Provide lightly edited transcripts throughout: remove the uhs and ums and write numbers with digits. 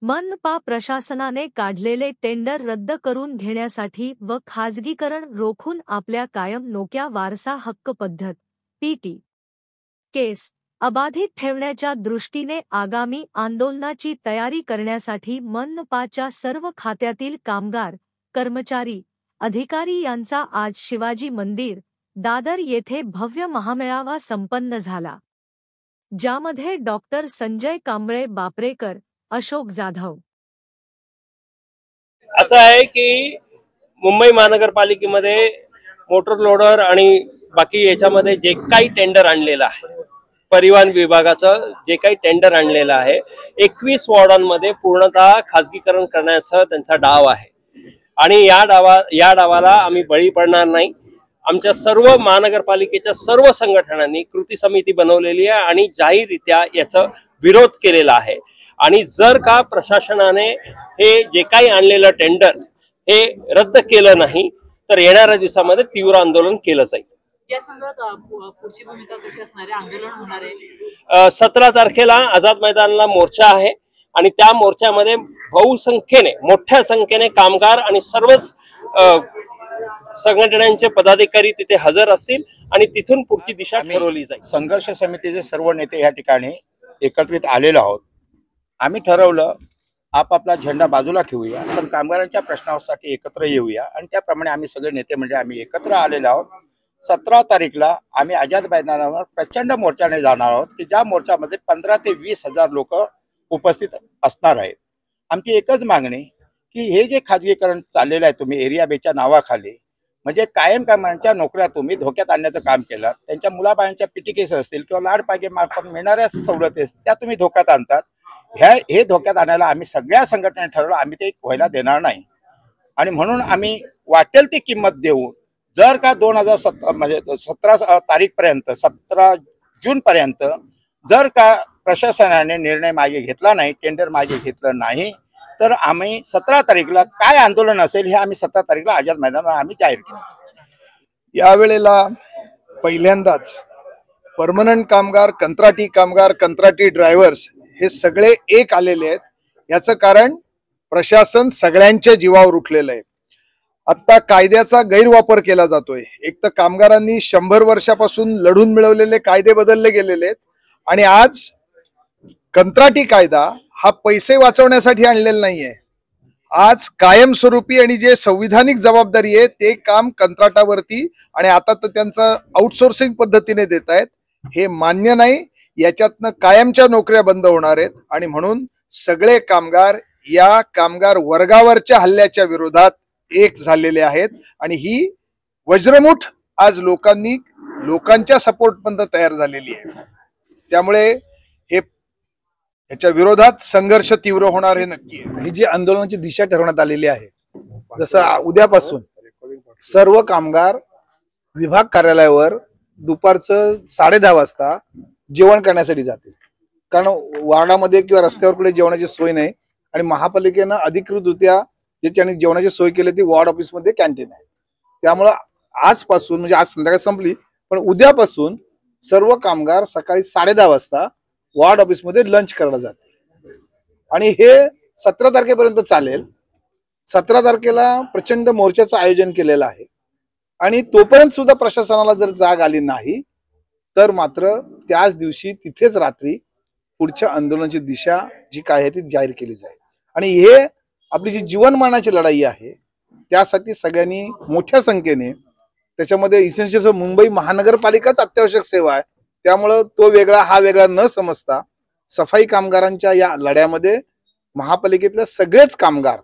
मनपा प्रशासनाने काढलेले टेंडर रद्द करून घेण्यासाठी व खाजगीकरण रोखून आपल्या कायम नोक्या वारसा हक्क पद्धत पीटी केस अबाधित ठेवण्याच्या दृष्टीने आगामी आंदोलनाची तयारी करण्यासाठी मनपाच्या सर्व खात्यातील कामगार, कर्मचारी, अधिकारी यांचा आज शिवाजी मंदिर, दादर येथे भव्य महामेळावा संपन्न झाला, ज्यामध्ये डॉक्टर संजय कांबळे बापरेकर, अशोक जाधव। असं आहे की मुंबई महानगरपालिकेमध्ये मोटर लोडर आणि बाकी याच्यामध्ये जे काही टेंडर आणलेलं आहे, परिवहन विभागाचं जे काही टेंडर आणलेलं आहे, 21 वॉर्डांमध्ये पूर्णतः खाजगीकरण करण्याचा त्यांचा डाव आहे आणि या डावाला आम्ही बळी पडणार नाही। आमच्या सर्व महानगरपालिकेच्या सर्व संघटनांनी कृती समिती बनवलेली आहे आणि जाहीररित्या याचा विरोध केलेला आहे। आणि जर का प्रशासनाने हे जे काही आणलेलं टेंडर हे रद्द केलं नाही तर येणाऱ्या दिवसामध्ये तीव्र आंदोलन केलं जाईल। या संदर्भात पुढची भूमिका कशी असणार आहे? आंदोलन होणार आहे? 17 तारखेला आझाद मैदानाला मोर्चा आहे आणि त्या मोर्चामध्ये बहुसंख्येने, मोठ्या संख्येने कामगार आणि सर्वच संघटनांचे पदाधिकारी तिथे हजर असतील आणि तिथून पुढची दिशा ठरवली जाईल। संघर्ष समितीचे सर्व नेते या ठिकाणी एकत्रित आलेलो आहोत। आम्ही ठरवलं आपापला झेंडा बाजूला ठेवूया, पण कामगारांच्या प्रश्नासाठी एकत्र येऊया आणि त्याप्रमाणे आम्ही सगळे नेते म्हणजे आम्ही एकत्र आलेलो आहोत। 17 तारीखला आम्ही आझाद मैदानावर प्रचंड मोर्चाने जाणार आहोत की ज्या मोर्चामध्ये 15 ते 20 हजार लोक उपस्थित असणार आहेत। आमची एकच मागणी की हे जे खाजगीकरण चाललेलं आहे तुम्ही एरिया बेच्या नावाखाली, म्हणजे कायम कामांच्या नोकऱ्या तुम्ही धोक्यात आणण्याचं काम केलं, त्यांच्या मुलाबाळांच्या पीटी केस असतील किंवा लाडपागे मार्फत मिळणाऱ्या सवलती असतील त्या तुम्ही धोक्यात आणतात। हे धोक्यात आणायला आम्ही सगळ्या संघटनेने ठरवलं आम्ही ते व्हायला देणार नाही आणि म्हणून आम्ही वाटेल ती किंमत देऊ। जर का 2017 म्हणजे 17 तारीखपर्यंत 17 जूनपर्यंत जर का प्रशासनाने निर्णय मागे घेतला नाही, टेंडर मागे घेतलं नाही, तर आम्ही 17 तारीखला काय आंदोलन असेल हे आम्ही 17 तारीखला आझाद मैदानावर आम्ही जाहीर केलं। यावेळेला पहिल्यांदाच परमनंट कामगार, कंत्राटी ड्रायव्हर्स हे सगळे एक आलेले आहेत। याचं कारण प्रशासन सगळ्यांच्या जीवावर उठलेलं आहे। आता कायद्याचा गैरवापर केला जातोय। एक तर कामगारांनी 100 वर्षापासून लढून मिळवलेले कायदे बदलले गेलेले आहेत आणि आज कंत्राटी कायदा हा पैसे वाचवण्यासाठी आणलेला नाहीये। आज कायमस्वरूपी आणि जे संविधानिक जबाबदारी आहे ते काम कंत्राटावरती आणि आता तर त्यांचं आउटसोर्सिंग पद्धतीने देत आहेत, हे मान्य नाही। याच्यातनं कायमच्या नोकऱ्या बंद होणार आहेत आणि म्हणून सगळे कामगार या कामगार वर्गावरच्या हल्ल्याच्या विरोधात एक झालेले आहेत आणि ही वज्रमुठ आज लोकांच्या सपोर्ट बंद तयार झालेली आहे। त्यामुळे याच्या विरोधात संघर्ष तीव्र होणार हे नक्की आहे। ही जी आंदोलनाची दिशा ठरवण्यात आलेली आहे, जसं उद्यापासून सर्व कामगार विभाग कार्यालयावर दुपारचं 10:30 वाजता जेवण करण्यासाठी जातील, कारण वार्डामध्ये किंवा रस्त्यावर कुठे जेवणाची सोय नाही आणि महापालिकेनं अधिकृतरित्या जे त्यांनी जेवणाची सोय केली ती वॉर्ड ऑफिस मध्ये कॅन्टीन आहे। त्यामुळे आजपासून म्हणजे आज संध्याकाळी संपली पण उद्यापासून सर्व कामगार सकाळी 10:30 वाजता वॉर्ड ऑफिस मध्ये लंच करायला जाते आणि हे 17 तारखेपर्यंत चालेल। 17 तारखेला प्रचंड मोर्चाचं आयोजन केलेलं आहे आणि तोपर्यंत सुद्धा प्रशासनाला जर जाग आली नाही तर मात्र त्याच दिवशी तिथेच रात्री पुढच्या आंदोलनाची दिशा जी काय आहे ती जाहीर केली जाईल आणि हे आपली जी जीवनमानाची लढाई आहे त्यासाठी सगळ्यांनी मोठ्या संख्येने, त्याच्यामध्ये इसेन्शियल मुंबई महानगरपालिकाच अत्यावश्यक सेवा आहे त्यामुळे तो वेगळा हा वेगळा न समजता सफाई कामगारांच्या या लढ्यामध्ये महापालिकेतले सगळेच कामगार,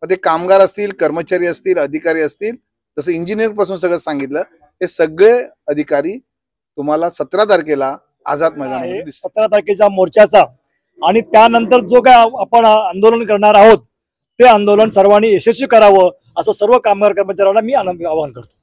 ते कामगार असतील, कर्मचारी असतील, अधिकारी असतील, जसं इंजिनियर पासून सगळं सांगितलं, हे सगळे अधिकारी तुम्हाला 17 तारखेला आझाद मैदानावर 17 तारखेच्या मोर्चाचा आणि त्यानंतर जो काय आपण आंदोलन करणार आहोत ते आंदोलन सर्वांनी यशस्वी करावं असं सर्व कामगार कर्मचाऱ्यांना मी आवाहन करतो।